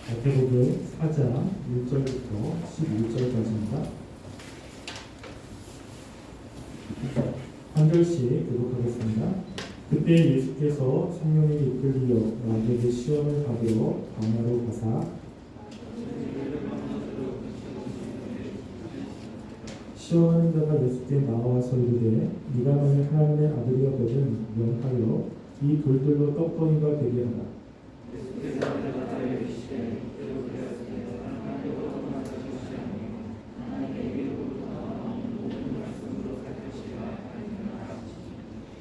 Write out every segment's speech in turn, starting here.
마태복음 4장 1절부터 11절까지입니다. 한 절씩 교독하겠습니다. 그때 예수께서 성령에 이끌리어 마귀에게 시험을 받으러 광야로 가사 시험하는 자가 예수께 나와서 이르되 네가 만일 하나님의 아들이었거든 명하여 이 돌들로 떡덩이가 되게 하라.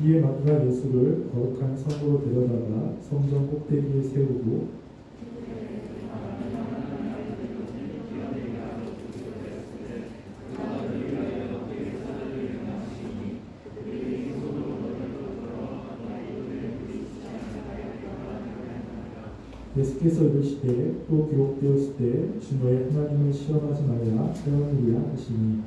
이에 마귀가 예수를 거룩한 성으로 데려다가 성전 꼭대기에 세우고 예수께서 이르시되 또 기록되었을 때 주 너의 하나님을 시험하지 말라 하였느니라 하시니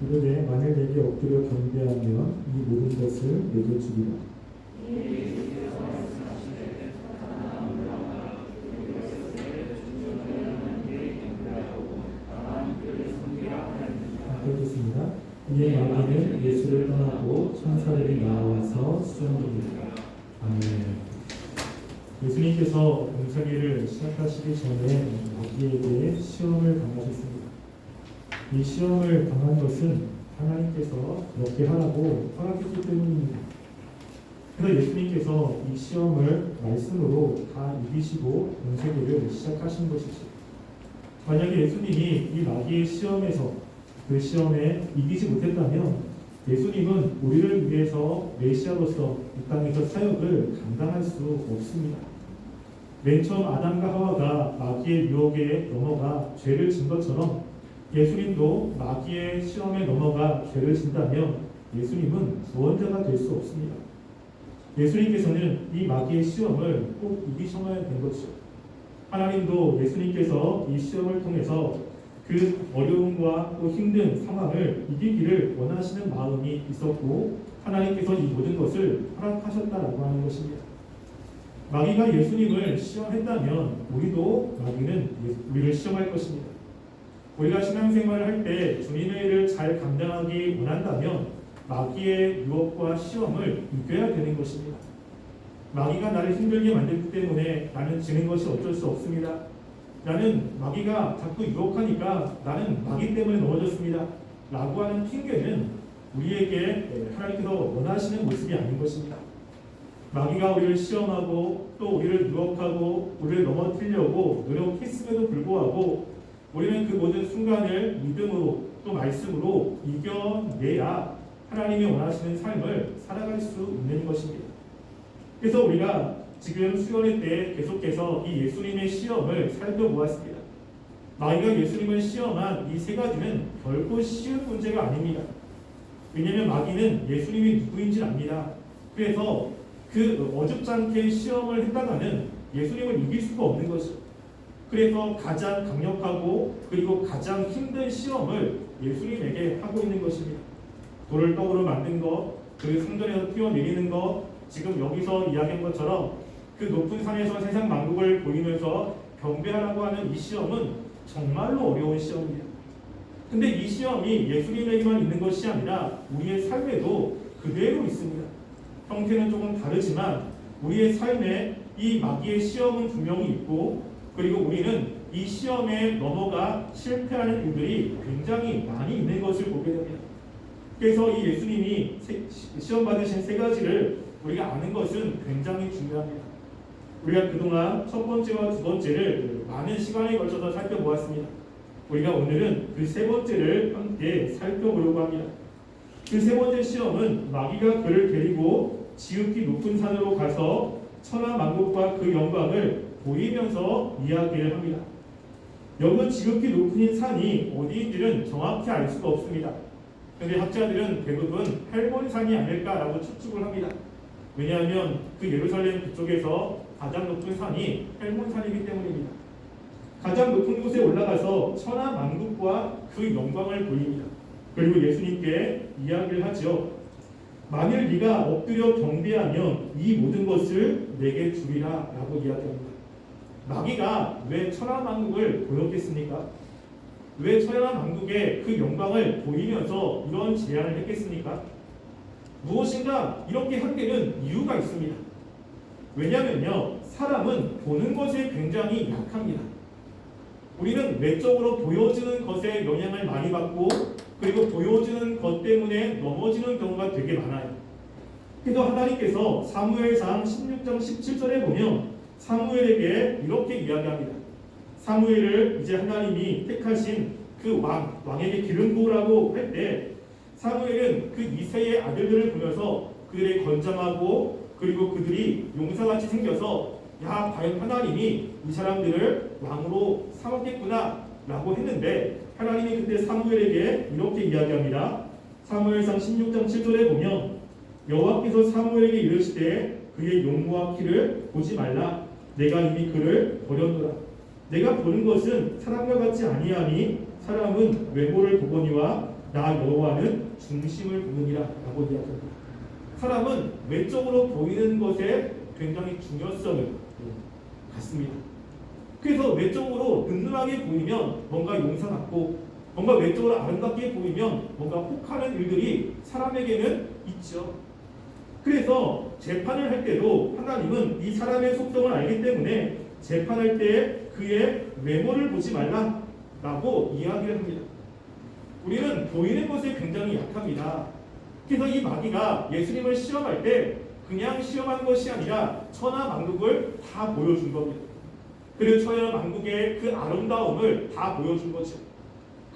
이르되 만일 내게 엎드려 경배하면 이 모든 것을 내게 주리라. 읽겠습니다. 이에 마귀는 예수를 떠나고 천사들이 나와서 수종합니다. 아멘. 예수님께서 공생애를 시작하시기 전에 마귀에게 시험을 당하셨습니다. 이 시험을 당한 것은 하나님께서 그렇게 하라고 허락했기 때문입니다. 그래서 예수님께서 이 시험을 말씀으로 다 이기시고 공생애를 시작하신 것이죠. 만약에 예수님이 이 마귀의 시험에서 그 시험에 이기지 못했다면 예수님은 우리를 위해서 메시아로서 이 땅에서 사역을 감당할 수 없습니다. 맨 처음 아담과 하와가 마귀의 유혹에 넘어가 죄를 진 것처럼 예수님도 마귀의 시험에 넘어가 죄를 진다면 예수님은 구원자가 될 수 없습니다. 예수님께서는 이 마귀의 시험을 꼭 이기셔야 된 것이죠. 하나님도 예수님께서 이 시험을 통해서 그 어려움과 또 힘든 상황을 이기기를 원하시는 마음이 있었고 하나님께서 이 모든 것을 허락하셨다라고 하는 것입니다. 마귀가 예수님을 시험했다면 우리도 마귀는 우리를 시험할 것입니다. 우리가 신앙생활을 할 때 주님의 일을 잘 감당하기 원한다면 마귀의 유혹과 시험을 이겨야 되는 것입니다. 마귀가 나를 힘들게 만들기 때문에 나는 지는 것이 어쩔 수 없습니다. 나는 마귀가 자꾸 유혹하니까 나는 마귀 때문에 넘어졌습니다. 라고 하는 핑계는 우리에게 하나님께서 원하시는 모습이 아닌 것입니다. 마귀가 우리를 시험하고 또 우리를 유혹하고 우리를 넘어뜨리려고 노력했음에도 불구하고 우리는 그 모든 순간을 믿음으로 또 말씀으로 이겨내야 하나님이 원하시는 삶을 살아갈 수 있는 것입니다. 그래서 우리가 지금 수련회 때 계속해서 이 예수님의 시험을 살펴보았습니다. 마귀가 예수님을 시험한 이 세 가지는 결코 쉬운 문제가 아닙니다. 왜냐하면 마귀는 예수님이 누구인지 압니다. 그래서 그 어줍지 않게 시험을 했다가는 예수님을 이길 수가 없는 것이죠. 그래서 가장 강력하고 그리고 가장 힘든 시험을 예수님에게 하고 있는 것입니다. 돌을 떡으로 만든 것, 그 성전에서 튀어내리는 것, 지금 여기서 이야기한 것처럼 그 높은 산에서 세상 만국을 보이면서 경배하라고 하는 이 시험은 정말로 어려운 시험입니다. 근데 이 시험이 예수님에게만 있는 것이 아니라 우리의 삶에도 그대로 있습니다. 형태는 조금 다르지만 우리의 삶에 이 마귀의 시험은 분명히 있고 그리고 우리는 이 시험에 넘어가 실패하는 일들이 굉장히 많이 있는 것을 보게 됩니다. 그래서 이 예수님이 시험 받으신 세 가지를 우리가 아는 것은 굉장히 중요합니다. 우리가 그동안 첫 번째와 두 번째를 많은 시간에 걸쳐서 살펴보았습니다. 우리가 오늘은 그 세 번째를 함께 살펴보려고 합니다. 그 세 번째 시험은 마귀가 그를 데리고 지극히 높은 산으로 가서 천하 만국과 그 영광을 보이면서 이야기를 합니다. 여기 지극히 높은 산이 어디인지는 정확히 알 수가 없습니다. 그런데 학자들은 대부분 헬몬산이 아닐까라고 추측을 합니다. 왜냐하면 그 예루살렘 그쪽에서 가장 높은 산이 헬몬산이기 때문입니다. 가장 높은 곳에 올라가서 천하 만국과 그 영광을 보입니다. 그리고 예수님께 이야기를 하죠. 만일 네가 엎드려 경배하면 이 모든 것을 내게 주리라 라고 이야기합니다. 마귀가 왜 천하만국을 보였겠습니까? 왜 천하만국의 그 영광을 보이면서 이런 제안을 했겠습니까? 무엇인가 이렇게 한 데는 이유가 있습니다. 왜냐하면요, 사람은 보는 것에 굉장히 약합니다. 우리는 외적으로 보여지는 것에 영향을 많이 받고, 그리고 보여지는 것 때문에 넘어지는 경우가 되게 많아요. 그래서 하나님께서 사무엘상 16장 17절에 보면 사무엘에게 이렇게 이야기합니다. 사무엘을 이제 하나님이 택하신 그 왕에게 기름 부으라고 할 때, 사무엘은 그 이새의 아들들을 보면서 그들의 건장하고, 그리고 그들이 용사같이 생겨서 야, 과연 하나님이 이 사람들을 왕으로 삼았겠구나 라고 했는데, 하나님이 그때 사무엘에게 이렇게 이야기합니다. 사무엘상 16장 7절에 보면 여호와께서 사무엘에게 이르시되 그의 용모와 키를 보지 말라. 내가 이미 그를 버렸노라. 내가 보는 것은 사람과 같지 아니하니 사람은 외모를 보거니와 나 여호와는 중심을 보느니라 라고 이야기합니다. 사람은 외적으로 보이는 것에 굉장히 중요성을 갖습니다. 그래서 외적으로 든든하게 보이면 뭔가 용사 같고, 뭔가 외적으로 아름답게 보이면 뭔가 혹하는 일들이 사람에게는 있죠. 그래서 재판을 할 때도 하나님은 이 사람의 속성을 알기 때문에 재판할 때 그의 외모를 보지 말라라고 이야기를 합니다. 우리는 보이는 것에 굉장히 약합니다. 그래서 이 마귀가 예수님을 시험할 때 그냥 시험한 것이 아니라 천하만국을 다 보여준 겁니다. 그리고 천하만국의 그 아름다움을 다 보여준 거죠.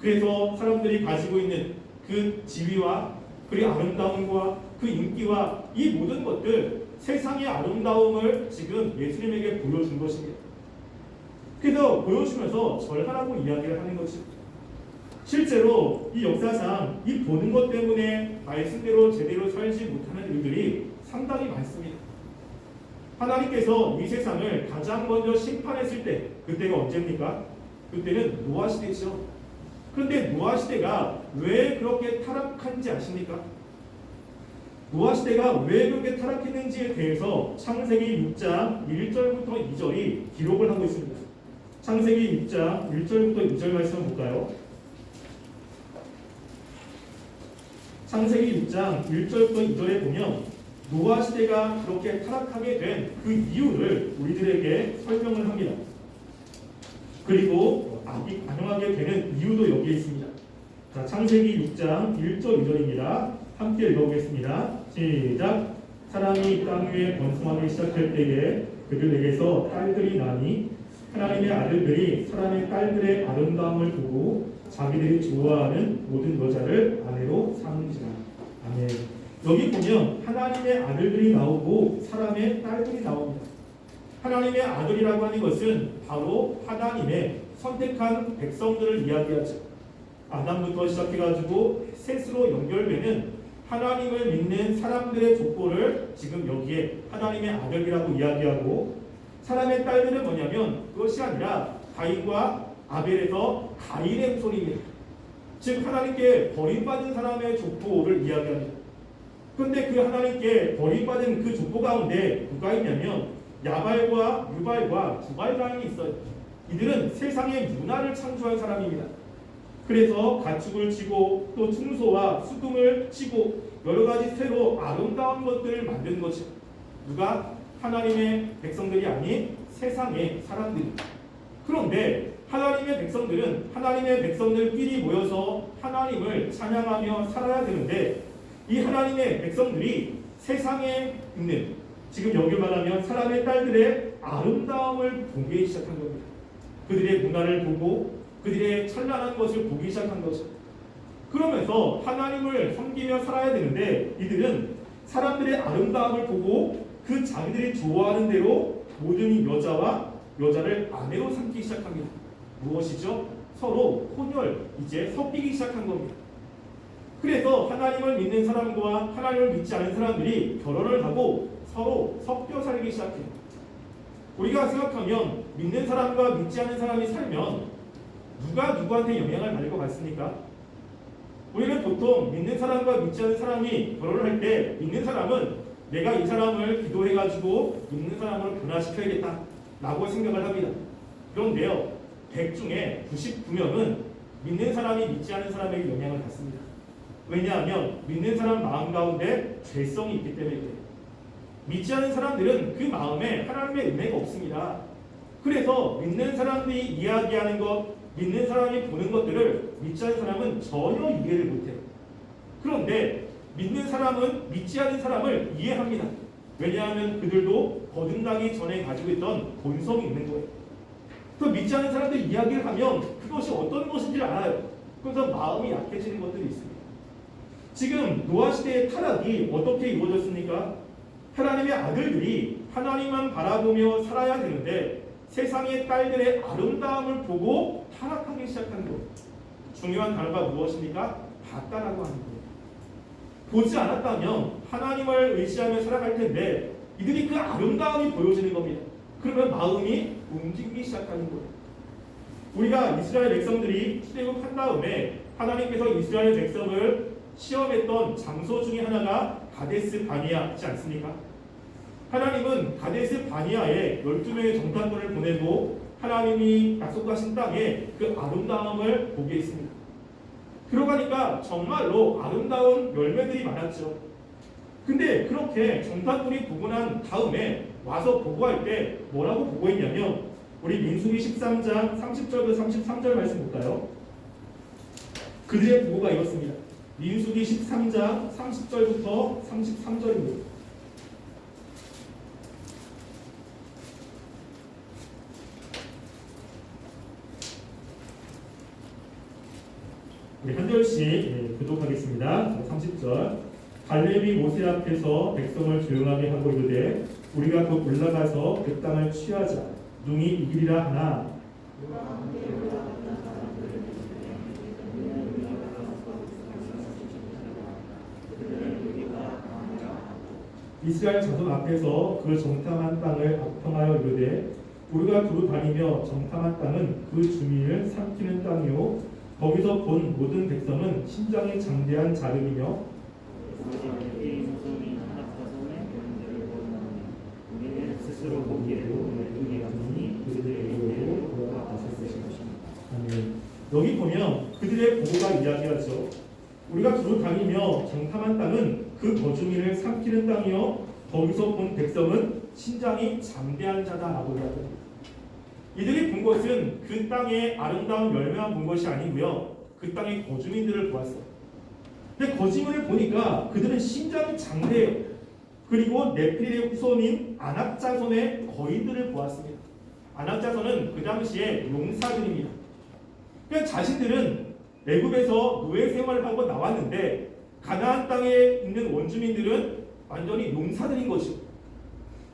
그래서 사람들이 가지고 있는 그 지위와 그리고 아름다움과 그 인기와 이 모든 것들, 세상의 아름다움을 지금 예수님에게 보여준 것입니다. 그래서 보여주면서 절하라고 이야기를 하는 거죠. 실제로 이 역사상 이 보는 것 때문에 말씀대로 제대로 살지 못하는 일들이 상당히 많습니다. 하나님께서 이 세상을 가장 먼저 심판했을 때, 그때가 언제입니까? 그때는 노아 시대죠. 그런데 노아 시대가 왜 그렇게 타락한지 아십니까? 노아 시대가 왜 그렇게 타락했는지에 대해서 창세기 6장 1절부터 2절이 기록을 하고 있습니다. 창세기 6장 1절부터 2절 말씀을 볼까요? 창세기 6장 1절부터 2절에 보면 노아 시대가 그렇게 타락하게 된 그 이유를 우리들에게 설명을 합니다. 그리고 악이 관영하게 되는 이유도 여기에 있습니다. 자, 창세기 6장 1절 2절입니다. 함께 읽어보겠습니다. 시작. 사람이 땅 위에 번성하기 시작할 때에 그들에게서 딸들이 나니 하나님의 아들들이 사람의 딸들의 아름다움을 보고 자기들이 좋아하는 모든 여자를 아내로 삼는지라. 아멘. 여기 보면 하나님의 아들들이 나오고 사람의 딸들이 나옵니다. 하나님의 아들이라고 하는 것은 바로 하나님의 선택한 백성들을 이야기하죠. 아담부터 시작해가지고 셋으로 연결되는 하나님을 믿는 사람들의 족보를 지금 여기에 하나님의 아들이라고 이야기하고, 사람의 딸들은 뭐냐면 그것이 아니라 가인과 아벨에서 가인의 후손입니다. 즉 하나님께 버림받은 사람의 족보를 이야기합니다. 그런데 그 하나님께 버림받은 그 족보 가운데 누가 있냐면 야발과 유발과 두발 가인이 있어요. 이들은 세상의 문화를 창조한 사람입니다. 그래서 가축을 치고 또 충소와 수동을 치고 여러 가지 새로 아름다운 것들을 만든 것이 누가? 하나님의 백성들이 아닌 세상의 사람들이. 그런데 하나님의 백성들은 하나님의 백성들끼리 모여서 하나님을 찬양하며 살아야 되는데, 이 하나님의 백성들이 세상에 있는, 지금 여기 말하면 사람의 딸들의 아름다움을 보기 시작한 겁니다. 그들의 문화를 보고 그들의 찬란한 것을 보기 시작한 거죠. 그러면서 하나님을 섬기며 살아야 되는데 이들은 사람들의 아름다움을 보고 그 자기들이 좋아하는 대로 모든 여자를 아내로 삼기 시작합니다. 무엇이죠? 서로 혼혈, 이제 섞이기 시작한 겁니다. 그래서 하나님을 믿는 사람과 하나님을 믿지 않은 사람들이 결혼을 하고 서로 섞여 살기 시작해요. 우리가 생각하면 믿는 사람과 믿지 않은 사람이 살면 누가 누구한테 영향을 받을 것 같습니까? 우리는 보통 믿는 사람과 믿지 않는 사람이 결혼을 할 때 믿는 사람은 내가 이 사람을 기도해가지고 믿는 사람으로 변화시켜야겠다 라고 생각을 합니다. 그런데요, 100 중에 99명은 믿는 사람이 믿지 않는 사람에게 영향을 받습니다. 왜냐하면 믿는 사람 마음 가운데 죄성이 있기 때문에 그래요. 믿지 않는 사람들은 그 마음에 하나님의 은혜가 없습니다. 그래서 믿는 사람들이 이야기하는 것, 믿는 사람이 보는 것들을 믿지 않는 사람은 전혀 이해를 못해요. 그런데 믿는 사람은 믿지 않는 사람을 이해합니다. 왜냐하면 그들도 거듭나기 전에 가지고 있던 본성이 있는 거예요. 또 믿지 않는 사람들이 이야기를 하면 그것이 어떤 것인지를 알아요. 그래서 마음이 약해지는 것들이 있습니다. 지금 노아 시대의 타락이 어떻게 이루어졌습니까? 하나님의 아들들이 하나님만 바라보며 살아야 되는데 세상의 딸들의 아름다움을 보고 타락하기 시작한 거예요. 중요한 단어가 무엇입니까? 봤다라고 하는 거예요. 보지 않았다면 하나님을 의지하며 살아갈 텐데 이들이 그 아름다움이 보여지는 겁니다. 그러면 마음이 움직이기 시작하는 거예요. 우리가 이스라엘 백성들이 출애굽한 다음에 하나님께서 이스라엘 백성을 시험했던 장소 중에 하나가 가데스 바니아이지 않습니까? 하나님은 가데스 바니아에 12명의 정탐꾼을 보내고 하나님이 약속하신 땅에 그 아름다움을 보게 했습니다. 들어가니까 정말로 아름다운 열매들이 많았죠. 근데 그렇게 정탐꾼이 보고 난 다음에 와서 보고할 때 뭐라고 보고했냐면 우리 민수기 13장 30절부터 33절 말씀 볼까요? 그들의 보고가 이렇습니다. 민수기 13장 30절부터 33절입니다. 우리 한 절씩 교독하겠습니다. 30절. 갈렙이 모세 앞에서 백성을 조용하게 하고 이르되 우리가 곧 올라가서 그 땅을 취하자. 능히 이기리라 하나 이스라엘 자손 앞에서 그 정탐한 땅을 악평하여 이르되 우리가 두루 다니며 정탐한 땅은 그 주민을 삼키는 땅이요 거기서 본 모든 백성은 심장이 장대한 자름이며 우리는 스스로 보기에도 눈이 감으니 그들에게로 돌아갔을 것입니다. 여기 보면 그들의 보고가 이야기하죠. 우리가 두루 다니며 정탐한 땅은 그 거주민을 삼키는 땅이요 거기서 본 백성은 심장이 장대한 자다라고 이야기합니다. 이들이 본 것은 그 땅의 아름다운 열매만 본 것이 아니고요. 그 땅의 거주민들을 보았어요. 근데 거주민을 보니까 그들은 심장이 장대해요. 그리고 네필의 후손인 아낙자손의 거인들을 보았습니다. 아낙자손은 그 당시에 용사들입니다. 그러니까 자신들은 애굽에서 노예 생활을 하고 나왔는데 가나안 땅에 있는 원주민들은 완전히 용사들인 것이죠.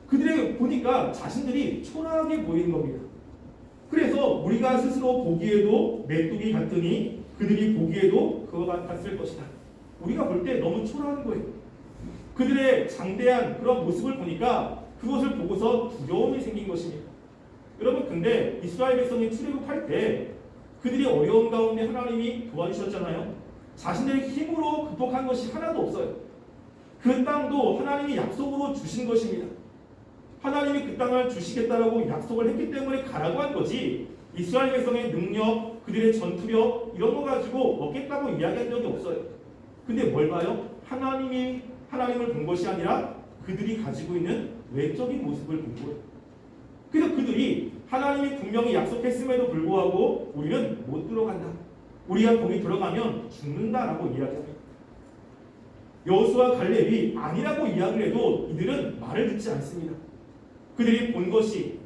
그들에게 보니까 자신들이 초라하게 보이는 겁니다. 그래서 우리가 스스로 보기에도 메뚜기 같으니 그들이 보기에도 그와 같았을 것이다. 우리가 볼 때 너무 초라한 거예요. 그들의 장대한 그런 모습을 보니까 그것을 보고서 두려움이 생긴 것입니다. 여러분 근데 이스라엘 백성이 출애굽할 때 그들이 어려운 가운데 하나님이 도와주셨잖아요. 자신들의 힘으로 극복한 것이 하나도 없어요. 그 땅도 하나님이 약속으로 주신 것입니다. 하나님이 그 땅을 주시겠다라고 약속을 했기 때문에 가라고 한 거지 이스라엘 백성의 능력, 그들의 전투력 이런 거 가지고 얻겠다고 이야기한 적이 없어요. 근데 뭘 봐요? 하나님을 본 것이 아니라 그들이 가지고 있는 외적인 모습을 본 거예요. 그래서 그들이 하나님이 분명히 약속했음에도 불구하고 우리는 못 들어간다. 우리가 거기 들어가면 죽는다라고 이야기합니다. 여호수아 갈렙이 아니라고 이야기를 해도 이들은 말을 듣지 않습니다. 그들이 본 것이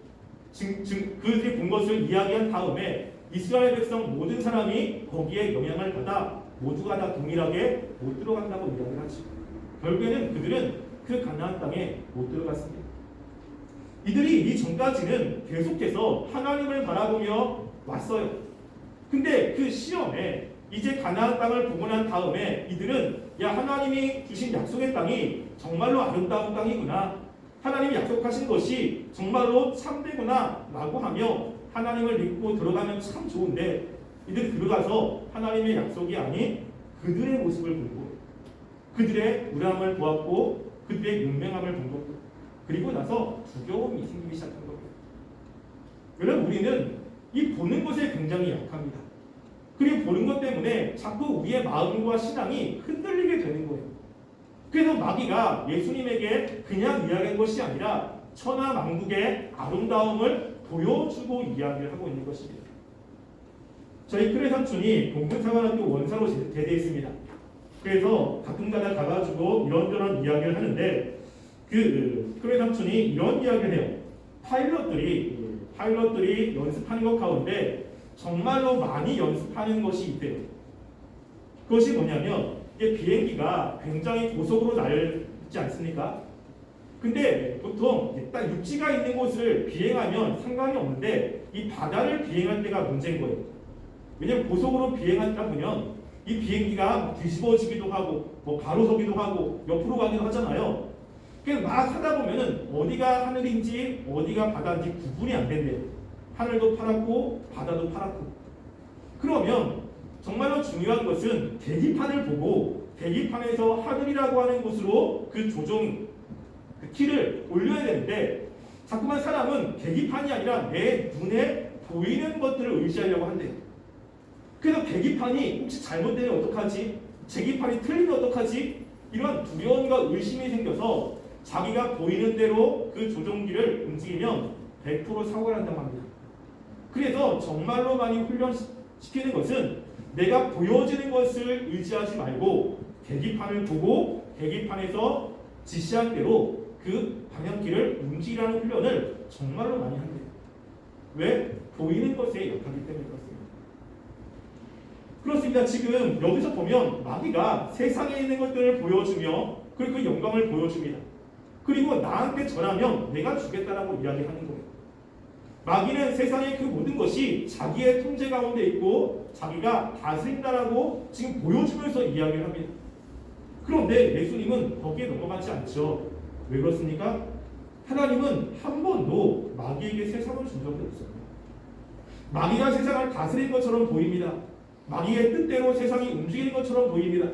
그들이 본 것을 이야기한 다음에 이스라엘 백성 모든 사람이 거기에 영향을 받아 모두가 다 동일하게 못 들어간다고 이야기를 하죠. 결국에는 그들은 그 가나안 땅에 못 들어갔습니다. 이들이 이 전까지는 계속해서 하나님을 바라보며 왔어요. 근데 그 시험에 이제 가나안 땅을 보고 난 다음에 이들은 야 하나님이 주신 약속의 땅이 정말로 아름다운 땅이구나. 하나님이 약속하신 것이 정말로 참되구나 라고 하며 하나님을 믿고 들어가면 참 좋은데 이들이 들어가서 하나님의 약속이 아닌 그들의 모습을 본 거예요. 그들의 우람을 보았고 그들의 용맹함을 본 거고 그리고 나서 두려움이 생기기 시작한 거예요. 여러분 우리는 이 보는 것에 굉장히 약합니다. 그리고 보는 것 때문에 자꾸 우리의 마음과 신앙이 흔들리게 되는 거예요. 그래서 마귀가 예수님에게 그냥 이야기한 것이 아니라 천하 만국의 아름다움을 보여주고 이야기를 하고 있는 것입니다. 저희 큰애 삼촌이 공군사관학교 원사로 제대했습니다. 그래서 가끔가다 가가지고 이런저런 이야기를 하는데 그 큰애 삼촌이 이런 이야기를 해요. 파일럿들이 연습하는 것 가운데 정말로 많이 연습하는 것이 있대요. 그것이 뭐냐면 이게 비행기가 굉장히 고속으로 날지 않습니까? 근데 보통 딱 육지가 있는 곳을 비행하면 상관이 없는데 이 바다를 비행할 때가 문제인 거예요. 왜냐면 고속으로 비행하다 보면 이 비행기가 뒤집어지기도 하고 뭐 바로 서기도 하고 옆으로 가기도 하잖아요. 그래서 막 하다 보면은 어디가 하늘인지 어디가 바다인지 구분이 안 된대요. 하늘도 파랗고 바다도 파랗고. 그러면 정말로 중요한 것은 계기판을 보고 계기판에서 하늘이라고 하는 곳으로 그 조종 그 키를 올려야 되는데 자꾸만 사람은 계기판이 아니라 내 눈에 보이는 것들을 의지하려고 한대요. 그래서 계기판이 혹시 잘못되면 어떡하지? 계기판이 틀리면 어떡하지? 이런 두려움과 의심이 생겨서 자기가 보이는 대로 그 조종기를 움직이면 100% 사고가 난다고 합니다. 그래서 정말로 많이 훈련시키는 것은 내가 보여지는 것을 의지하지 말고 계기판을 보고 계기판에서 지시한 대로 그 방향키를 움직이라는 훈련을 정말로 많이 한대요. 왜? 보이는 것에 역하기 때문에 그렇습니다. 지금 여기서 보면 마귀가 세상에 있는 것들을 보여주며 그리고 그 영광을 보여줍니다. 그리고 나한테 전하면 내가 주겠다라고 이야기하는 거예요. 마귀는 세상의 그 모든 것이 자기의 통제 가운데 있고 자기가 다스린다라고 지금 보여주면서 이야기를 합니다. 그런데 예수님은 거기에 넘어가지 않죠. 왜 그렇습니까? 하나님은 한 번도 마귀에게 세상을 준 적이 없어요. 마귀가 세상을 다스린 것처럼 보입니다. 마귀의 뜻대로 세상이 움직이는 것처럼 보입니다.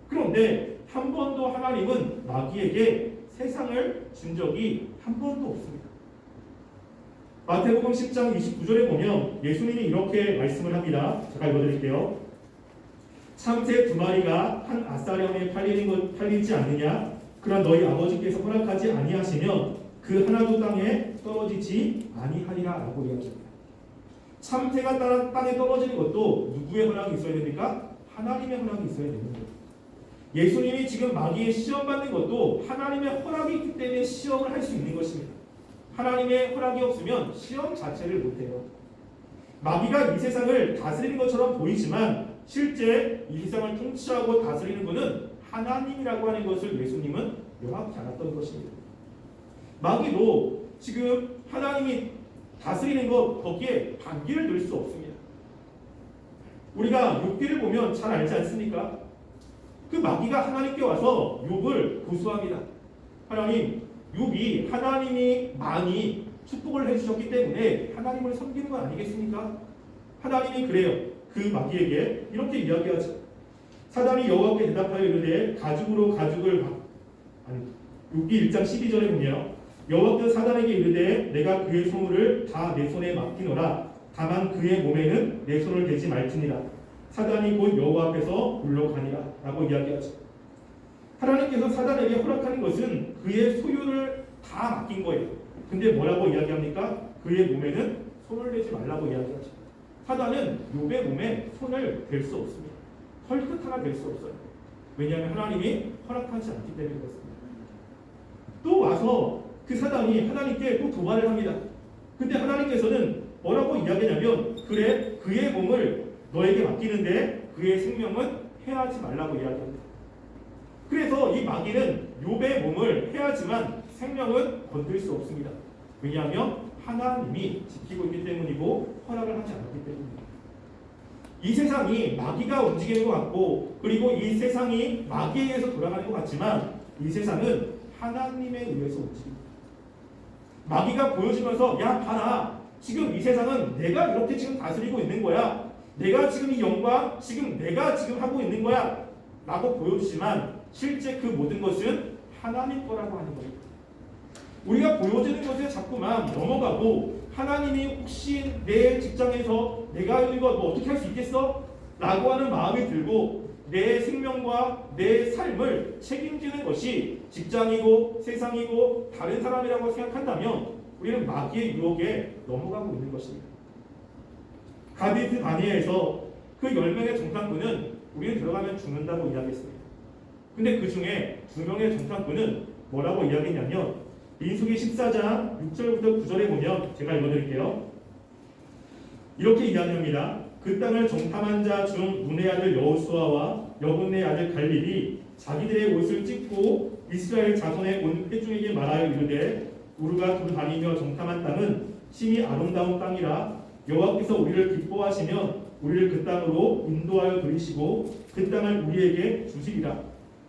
그런데 한 번도 하나님은 마귀에게 세상을 준 적이 한 번도 없습니다. 마태복음 10장 29절에 보면 예수님이 이렇게 말씀을 합니다. 제가 읽어드릴게요. 참새 2마리가 한 아사령에 팔리지 않느냐? 그러나 너희 아버지께서 허락하지 아니하시면 그 하나도 땅에 떨어지지 아니하리라 라고 이야기합니다. 참새가 땅에 떨어지는 것도 누구의 허락이 있어야 됩니까? 하나님의 허락이 있어야 되는 거예요. 예수님이 지금 마귀의 시험 받는 것도 하나님의 허락이 있기 때문에 시험을 할 수 있는 것입니다. 하나님의 허락이 없으면 시험 자체를 못해요. 마귀가 이 세상을 다스리는 것처럼 보이지만 실제 이 세상을 통치하고 다스리는 분은 하나님이라고 하는 것을 예수님은 명확히 알았던 것입니다. 마귀도 지금 하나님이 다스리는 것 거기에 반기를 들 수 없습니다. 우리가 욥기를 보면 잘 알지 않습니까? 그 마귀가 하나님께 와서 욥을 고소합니다. 하나님, 욥이 하나님이 많이 축복을 해주셨기 때문에 하나님을 섬기는 건 아니겠습니까? 하나님이 그래요. 그 마귀에게 이렇게 이야기하죠. 사단이 여호와께 대답하여 이르되 가죽으로 가죽을 욥기 1장 12절에 보면 여호와께서 사단에게 이르되 내가 그의 소물을 다 내 손에 맡기노라. 다만 그의 몸에는 내 손을 대지 말지니라. 사단이 곧 여호와 앞에서 물러가니라 라고 이야기하죠. 하나님께서 사단에게 허락하는 것은 그의 소유를 다 맡긴 거예요. 근데 뭐라고 이야기합니까? 그의 몸에는 손을 대지 말라고 이야기하죠. 사단은 욥의 몸에 손을 댈 수 없습니다. 털끝 하나 댈 수 없어요. 왜냐하면 하나님이 허락하지 않기 때문에 그렇습니다. 또 와서 그 사단이 하나님께 또 도발을 합니다. 근데 하나님께서는 뭐라고 이야기하냐면 그래 그의 몸을 너에게 맡기는데 그의 생명은 해하지 말라고 이야기합니다. 그래서 이 마귀는 욥의 몸을 해하지만 생명은 건들 수 없습니다. 왜냐하면 하나님이 지키고 있기 때문이고 허락을 하지 않았기 때문입니다. 이 세상이 마귀가 움직이는 것 같고 그리고 이 세상이 마귀에 의해서 돌아가는 것 같지만 이 세상은 하나님에 의해서 움직입니다. 마귀가 보여주면서 야 봐라 지금 이 세상은 내가 이렇게 지금 다스리고 있는 거야. 내가 지금 이 영광 지금 내가 지금 하고 있는 거야. 라고 보여주지만 실제 그 모든 것은 하나님 거라고 하는 거예요. 우리가 보여지는 것에 자꾸만 넘어가고 하나님이 혹시 내 직장에서 내가 이거 뭐 어떻게 할 수 있겠어? 라고 하는 마음이 들고 내 생명과 내 삶을 책임지는 것이 직장이고 세상이고 다른 사람이라고 생각한다면 우리는 마귀의 유혹에 넘어가고 있는 것입니다. 가데스 바네아에서 그 10명의 정탐꾼은 우리는 들어가면 죽는다고 이야기했습니다. 근데 그 중에 2명의 정탐꾼은 뭐라고 이야기했냐면 민수기 14장 6절부터 9절에 보면 제가 읽어드릴게요. 이렇게 이야기합니다. 그 땅을 정탐한 자 중 눈의 아들 여호수아와 여분의 아들 갈렙이 자기들의 옷을 찢고 이스라엘 자손의 온 회중에게 말하여 이르되 우리가 돌아다니며 정탐한 땅은 심히 아름다운 땅이라 여호와께서 우리를 기뻐하시면 우리를 그 땅으로 인도하여 들이시고 그 땅을 우리에게 주시리라.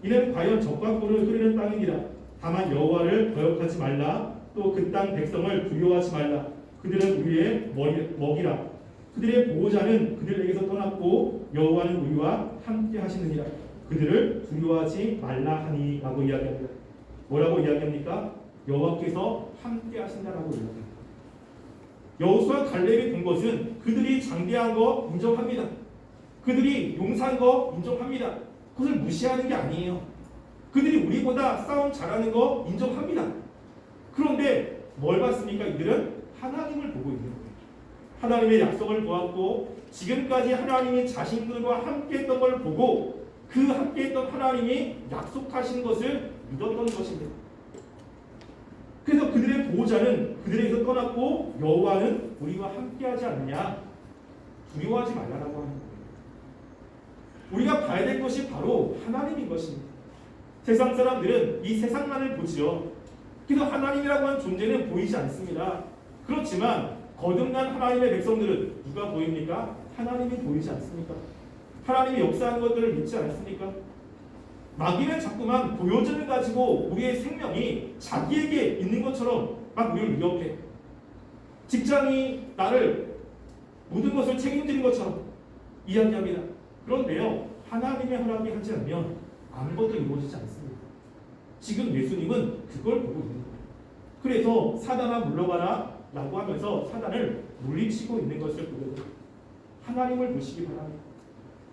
이는 과연 젖과 꿀을 흐르는 땅이니라. 다만 여호와를 거역하지 말라. 또 그 땅 백성을 두려워하지 말라. 그들은 우리의 먹이라. 그들의 보호자는 그들에게서 떠났고 여호와는 우리와 함께 하시느니라. 그들을 두려워하지 말라 하니 라고 이야기합니다. 뭐라고 이야기합니까? 여호와께서 함께 하신다라고 이야기합니다. 여호수아 갈렙이 본 것은 그들이 장대한 거 인정합니다. 그들이 용사한 거 인정합니다. 그것을 무시하는 게 아니에요. 그들이 우리보다 싸움 잘하는 거 인정합니다. 그런데 뭘 봤습니까? 이들은 하나님을 보고 있는 거예요. 하나님의 약속을 보았고 지금까지 하나님이 자신들과 함께했던 걸 보고 그 함께했던 하나님이 약속하신 것을 믿었던 것입니다. 그래서 그들의 보호자는 그들에게서 떠났고 여호와는 우리와 함께하지 않느냐, 두려워하지 말라라고 하는 거예요. 우리가 봐야 될 것이 바로 하나님인 것입니다. 세상 사람들은 이 세상만을 보지요. 그래서 하나님이라고 하는 존재는 보이지 않습니다. 그렇지만 거듭난 하나님의 백성들은 누가 보입니까? 하나님이 보이지 않습니까? 하나님이 역사하는 것들을 믿지 않습니까? 마귀는 자꾸만 보여줌을 가지고 우리의 생명이 자기에게 있는 것처럼 막 우리를 위협해. 직장이 나를 모든 것을 책임지는 것처럼 이야기합니다. 그런데요, 하나님의 허락이 하지 않으면 아무것도 이루어지지 않습니다. 지금 예수님은 그걸 보고 있는 거예요. 그래서 사단아 물러가라 라고 하면서 사단을 물리치고 있는 것을 보게 됩니다. 하나님을 보시기 바랍니다.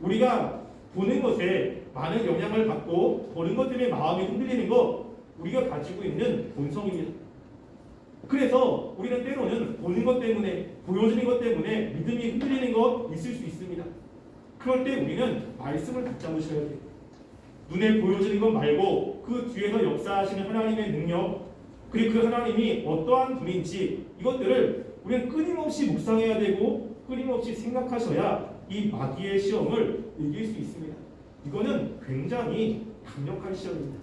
우리가 보는 것에 많은 영향을 받고 보는 것 때문에 마음이 흔들리는 것, 우리가 가지고 있는 본성입니다. 그래서 우리는 때로는 보는 것 때문에, 보여지는 것 때문에 믿음이 흔들리는 것 있을 수 있습니다. 그럴 때 우리는 말씀을 붙잡으셔야 돼요. 눈에 보여지는 것 말고 그 뒤에서 역사하시는 하나님의 능력, 그리고 그 하나님이 어떠한 분인지 이것들을 우리는 끊임없이 묵상해야 되고 끊임없이 생각하셔야 이 마귀의 시험을 이길 수 있습니다. 이거는 굉장히 강력한 시험입니다.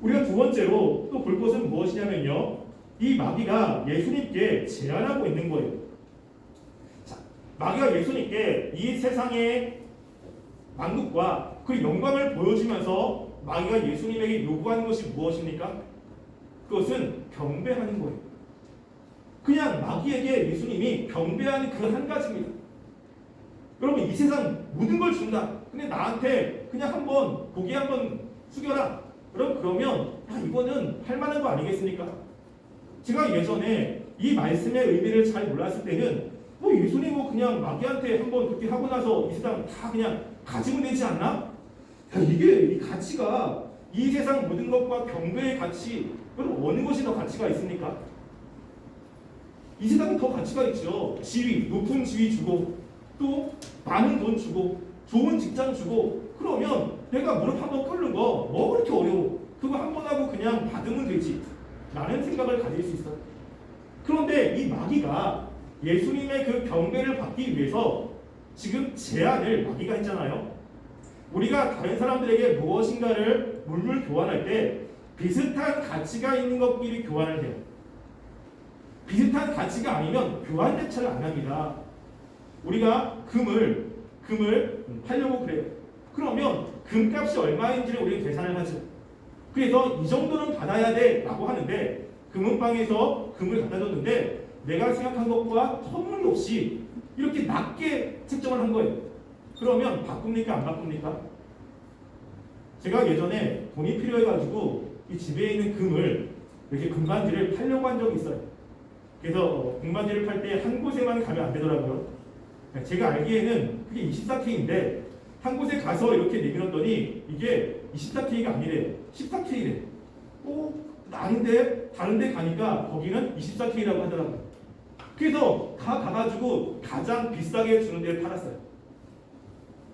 우리가 두 번째로 또 볼 것은 무엇이냐면요, 이 마귀가 예수님께 제안하고 있는 거예요. 자, 마귀가 예수님께 이 세상의 만국과 그 영광을 보여주면서 마귀가 예수님에게 요구하는 것이 무엇입니까? 그것은 경배하는 거예요. 그냥 마귀에게 예수님이 경배하는 그 한 가지입니다. 여러분, 이 세상 모든 걸 준다. 근데 나한테 그냥 한번 고개 한번 숙여라. 그러면 이거는 할 만한 거 아니겠습니까? 제가 예전에 이 말씀의 의미를 잘 몰랐을 때는 예수님 그냥 마귀한테 한번 그렇게 하고 나서 이 세상 다 그냥 가지면 되지 않나? 이게 이 가치가 이 세상 모든 것과 경배의 가치, 그럼 어느 것이 더 가치가 있습니까? 이 세상은 더 가치가 있죠. 지위, 높은 지위 주고 또 많은 돈 주고 좋은 직장 주고, 그러면 내가 무릎 한번 꿇는 거 뭐 그렇게 어려워? 그거 한 번 하고 그냥 받으면 되지 라는 생각을 가질 수 있어요. 그런데 이 마귀가 예수님의 그 경배를 받기 위해서 지금 제안을 마귀가 했잖아요. 우리가 다른 사람들에게 무엇인가를 물물 교환할 때 비슷한 가치가 있는 것끼리 교환을 해요. 비슷한 가치가 아니면 교환 자체를 안 합니다. 우리가 금을 팔려고 그래요. 그러면 금값이 얼마인지를 우리가 계산을 하죠. 그래서 이 정도는 받아야 돼 라고 하는데, 금은방에서 금을 갖다 줬는데 내가 생각한 것과 터무니없이 이렇게 낮게 책정을 한 거예요. 그러면 바꿉니까 안 바꿉니까? 제가 예전에 돈이 필요해가지고 이 집에 있는 금을 이렇게 금반지를 팔려고 한 적이 있어요. 그래서 금반지를 팔 때 한 곳에만 가면 안 되더라고요. 제가 알기에는 그게 24K인데 한 곳에 가서 이렇게 내밀었더니 이게 24K가 아니래요. 14K래. 아닌데 다른 데 가니까 거기는 24K라고 하더라고요. 그래서 가가지고 가장 비싸게 주는 데를 팔았어요.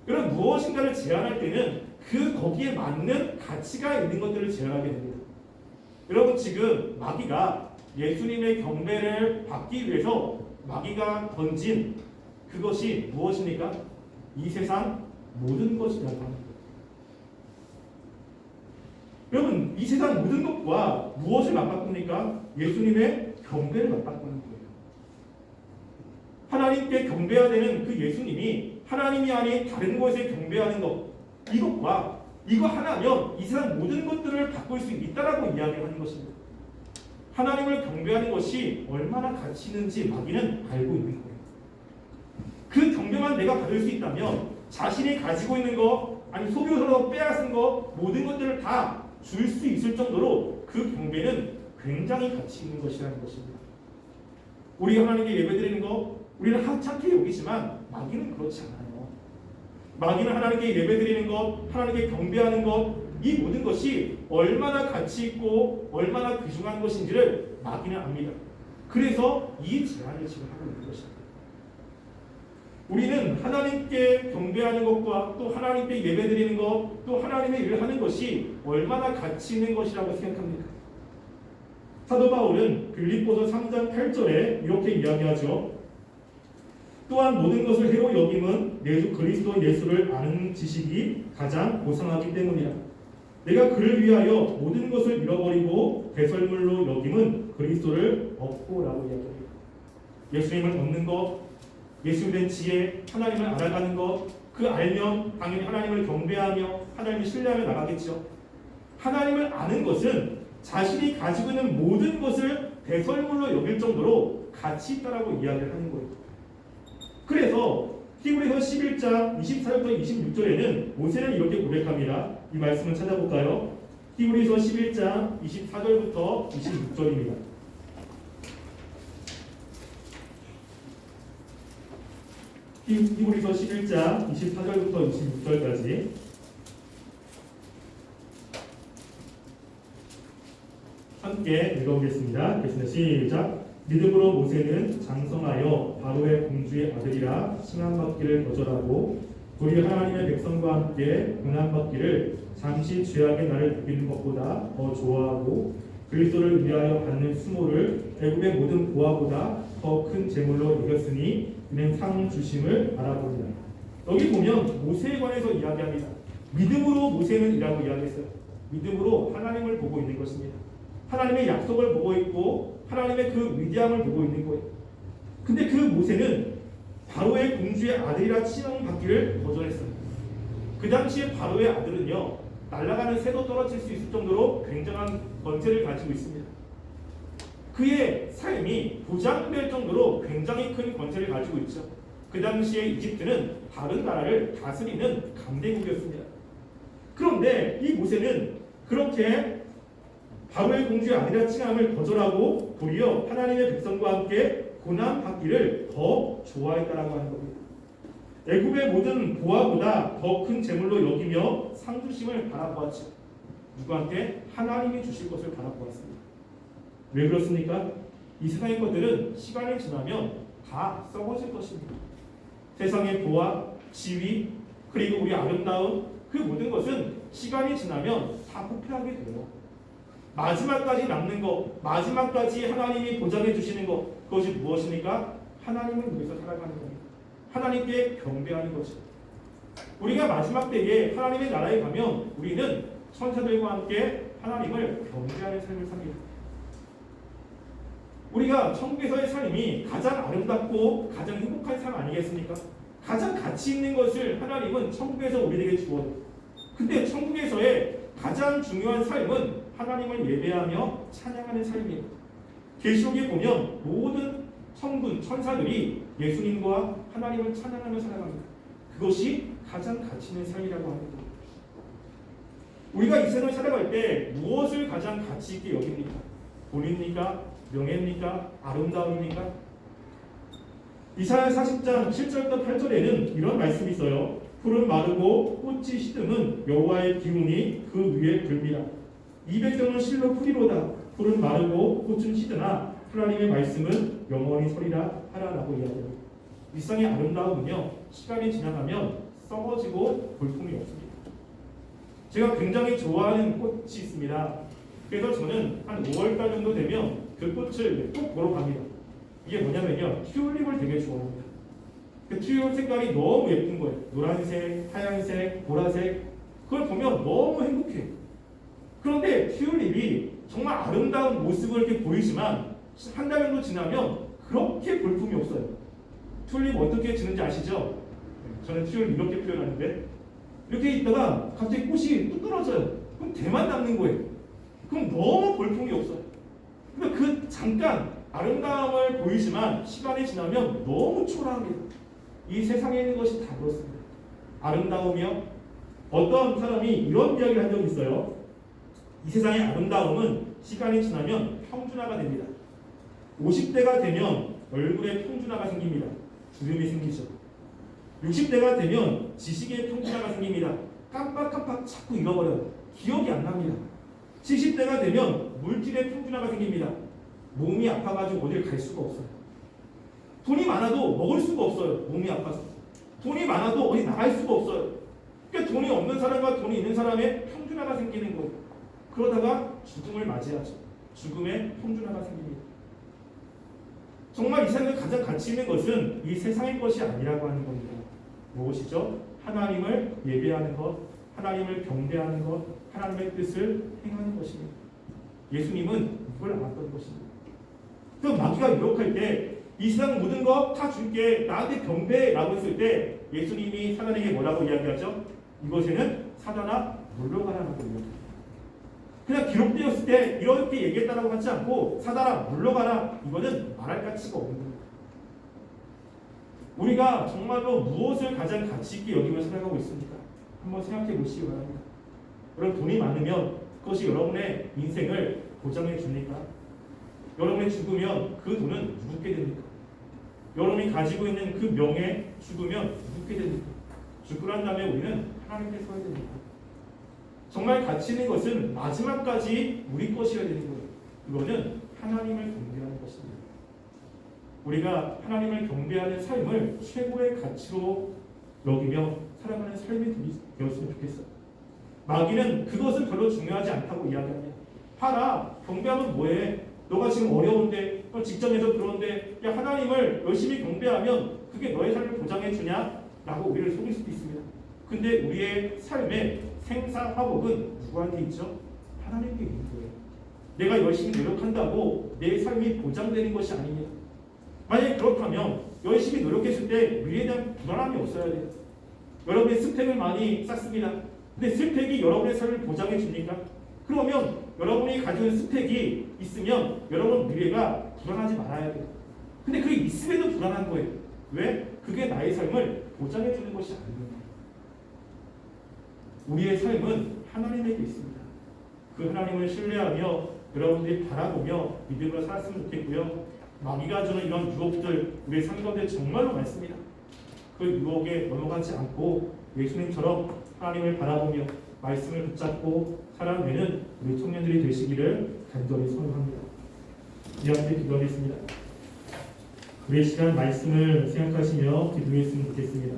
여러분 무엇인가를 제한할 때는 거기에 맞는 가치가 있는 것들을 제한하게 됩니다. 여러분 지금 마귀가 예수님의 경배를 받기 위해서 마귀가 던진 그것이 무엇입니까? 이 세상 모든 것이라고 합니다. 여러분 이 세상 모든 것과 무엇을 맞바꿉니까? 예수님의 경배를 맞바꾸는 거예요. 하나님께 경배해야 되는 그 예수님이 하나님이 아닌 다른 곳에 경배하는 것, 이것과 이거 하나면 이 세상 모든 것들을 바꿀 수 있다라고 이야기하는 것입니다. 하나님을 경배하는 것이 얼마나 가치 있는지 마귀는 알고 있는 거예요. 그 경배만 내가 받을 수 있다면 자신이 가지고 있는 것, 아니 소비로서 빼앗은 것, 모든 것들을 다 줄 수 있을 정도로 그 경배는 굉장히 가치 있는 것이라는 것입니다. 우리가 하나님께 예배드리는 것, 우리는 하찮게 여기지만 마귀는 그렇지 않아요. 마귀는 하나님께 예배드리는 것, 하나님께 경배하는 것, 이 모든 것이 얼마나 가치 있고 얼마나 귀중한 것인지를 마귀는 압니다. 그래서 이 제안을 지금 하고 있는 것입니다. 우리는 하나님께 경배하는 것과 또 하나님께 예배드리는 것, 또 하나님의 일을 하는 것이 얼마나 가치 있는 것이라고 생각합니까? 사도 바울은 빌립보서 3장 8절에 이렇게 이야기하죠. 또한 모든 것을 해로 여김은 내 주 그리스도 예수를 아는 지식이 가장 고상하기 때문이라. 내가 그를 위하여 모든 것을 잃어버리고 배설물로 여김은 그리스도를 얻고라고 이야기합니다. 예수님을 얻는 것, 예수에 대한 지혜, 하나님을 알아가는 것, 그 알면 당연히 하나님을 경배하며 하나님을 신뢰하며 나가겠죠. 하나님을 아는 것은 자신이 가지고 있는 모든 것을 배설물로 여길 정도로 가치 있다라고 이야기를 하는 거예요. 그래서 히브리서 11장 24절부터 26절에는 모세는 이렇게 고백합니다. 이 말씀을 찾아볼까요? 히브리서 11장 24절부터 26절입니다. 히브리서 11장 24절부터 26절까지 함께 읽어보겠습니다. 시작. 믿음으로 모세는 장성하여 바로의 공주의 아들이라 칭함받기를 거절하고 도리 하나님의 백성과 함께 고난받기를 잠시 죄악의 날을 누리는 것보다 더 좋아하고 그리스도를 위하여 받는 수모를 애굽의 모든 보화보다 더 큰 재물로 여겼으니 이는 상 주심을 알아보리라. 여기 보면 모세에 관해서 이야기합니다. 믿음으로 모세는 이라고 이야기했어요. 믿음으로 하나님을 보고 있는 것입니다. 하나님의 약속을 보고 있고 하나님의 그 위대함을 보고 있는 거예요. 근데 그 모세는 바로의 공주의 아들이라 칭함받기를 거절했어요. 그 당시에 바로의 아들은요, 날아가는 새도 떨어질 수 있을 정도로 굉장한 권세를 가지고 있습니다. 그의 삶이 부장될 정도로 굉장히 큰 권세를 가지고 있죠. 그 당시에 이집트는 다른 나라를 다스리는 강대국이었습니다. 그런데 이 모세는 그렇게 바로의 공주의 아니라 칭함을 거절하고 도리어 하나님의 백성과 함께 고난받기를 더 좋아했다라고 하는 겁니다. 애굽의 모든 보화보다 더 큰 재물로 여기며 상주심을 바라보았죠. 누구한테? 하나님이 주실 것을 바라보았습니다. 왜 그렇습니까? 이 세상의 것들은 시간이 지나면 다 썩어질 것입니다. 세상의 보화, 지위, 그리고 우리 아름다움, 그 모든 것은 시간이 지나면 다 부패하게 돼요. 마지막까지 남는 것, 마지막까지 하나님이 보장해 주시는 것, 그것이 무엇입니까? 하나님을 위해서 살아가는 겁니다. 하나님께 경배하는 것이. 우리가 마지막 때에 하나님의 나라에 가면 우리는 천사들과 함께 하나님을 경배하는 삶을 삽니다. 우리가 천국에서의 삶이 가장 아름답고 가장 행복한 삶 아니겠습니까? 가장 가치 있는 것을 하나님은 천국에서 우리에게 주어요. 근데 천국에서의 가장 중요한 삶은 하나님을 예배하며 찬양하는 삶이에요. 계시록에 보면 모든 천군, 천사들이 예수님과 하나님을 찬양하며 살아갑니다. 그것이 가장 가치 있는 삶이라고 합니다. 우리가 이 세상을 살아갈 때 무엇을 가장 가치 있게 여깁니까? 돈입니까? 명예입니까? 아름다움입니까? 이사야 40장 7절부터 8절에는 이런 말씀이 있어요. 풀은 마르고 꽃이 시듬은 여호와의 기운이 그 위에 불미라. 이 백성은 실로 풀이로다. 풀은 마르고 꽃은 시드나 하나님의 말씀은 영원히 서리라 하라라고 이야기합니다. 이 세상의 아름다움은요, 시간이 지나가면 썩어지고 볼품이 없습니다. 제가 굉장히 좋아하는 꽃이 있습니다. 그래서 저는 한 5월달 정도 되면 그 꽃을 꼭 보러 갑니다. 이게 뭐냐면요, 튤립을 되게 좋아합니다. 그 튤립 색깔이 너무 예쁜 거예요. 노란색, 하얀색, 보라색. 그걸 보면 너무 행복해요. 그런데 튤립이 정말 아름다운 모습을 이렇게 보이지만 한 달 정도 지나면 그렇게 볼품이 없어요. 튤립 어떻게 지는지 아시죠? 저는 튤립 이렇게 표현하는데, 이렇게 있다가 갑자기 꽃이 뚝 떨어져요. 그럼 대만 남는 거예요. 그럼 너무 볼품이 없어요. 그러니까 그 잠깐 아름다움을 보이지만 시간이 지나면 너무 초라합니다. 이 세상에 있는 것이 다 그렇습니다. 아름다움이요. 어떤 사람이 이런 이야기를 한 적이 있어요. 이 세상의 아름다움은 시간이 지나면 평준화가 됩니다. 50대가 되면 얼굴에 평준화가 생깁니다. 주름이 생기죠. 60대가 되면 지식의 평준화가 생깁니다. 깜빡깜빡 자꾸 잃어버려요. 기억이 안 납니다. 70대가 되면 물질의 평준화가 생깁니다. 몸이 아파가지고 어딜 갈 수가 없어요. 돈이 많아도 먹을 수가 없어요. 몸이 아파서. 돈이 많아도 어디 나갈 수가 없어요. 그러니까 돈이 없는 사람과 돈이 있는 사람의 평준화가 생기는 거예요. 그러다가 죽음을 맞이하죠. 죽음의 평준화가 생깁니다. 정말 이 세상에 가장 가치 있는 것은 이 세상의 것이 아니라고 하는 겁니다. 무엇이죠? 하나님을 예배하는 것, 하나님을 경배하는 것, 하나님의 뜻을 행하는 것입니다. 예수님은 이걸 알았던 것입니다. 그 마귀가 유혹할 때 이 세상 모든 것 다 줄게, 나한테 경배라고 했을 때 예수님이 사단에게 뭐라고 이야기하죠? 이것에는 사단아 물러가라라고 이야기합니다. 그냥 기록되었을 때 이렇게 얘기했다라고 하지 않고 사단아 물러가라, 이거는 말할 가치가 없는 겁니다. 우리가 정말로 무엇을 가장 가치 있게 여기며 살아가고 있습니까? 한번 생각해 보시기 바랍니다. 여러분, 돈이 많으면 그것이 여러분의 인생을 보장해 줍니까? 여러분이 죽으면 그 돈은 누구게 됩니까? 여러분이 가지고 있는 그 명예 죽으면 누구게 됩니까? 죽고 난 다음에 우리는 하나님께 서야 됩니다. 정말 가치 있는 것은 마지막까지 우리 것이어야 되는 거예요. 그거는 하나님을 경배하는 것입니다. 우리가 하나님을 경배하는 삶을 최고의 가치로 여기며 살아가는 삶이 되었으면 좋겠어요. 마귀는 그것은 별로 중요하지 않다고 이야기합니다. 봐라, 경배하면 뭐해? 너가 지금 어려운데, 직장에서 그런데, 야, 하나님을 열심히 경배하면 그게 너의 삶을 보장해 주냐? 라고 우리를 속일 수도 있습니다. 근데 우리의 삶의 생사화복은 누구한테 있죠? 하나님께 있는 거예요. 내가 열심히 노력한다고 내 삶이 보장되는 것이 아닙니다. 만약에 그렇다면 열심히 노력했을 때 미래에 대한 불안함이 없어야 돼요. 여러분이 스펙을 많이 쌓습니다. 근데 스펙이 여러분의 삶을 보장해 줍니까? 그러면 여러분이 가지고 있는 스펙이 있으면 여러분 미래가 불안하지 말아야 돼요. 근데 그게 있음에도 불안한 거예요. 왜? 그게 나의 삶을 보장해 주는 것이 아닙니다. 우리의 삶은 하나님에게 있습니다. 그 하나님을 신뢰하며 여러분들이 바라보며 믿음으로 살았으면 좋겠고요. 마귀가 주는 이런 유혹들 우리의 삶 가운데 정말로 많습니다. 그 유혹에 넘어가지 않고 예수님처럼 하나님을 바라보며 말씀을 붙잡고 살아내는 우리 청년들이 되시기를 간절히 소원합니다. 이 앞에 기도하겠습니다. 우리 시간 말씀을 생각하시며 기도했으면 좋겠습니다.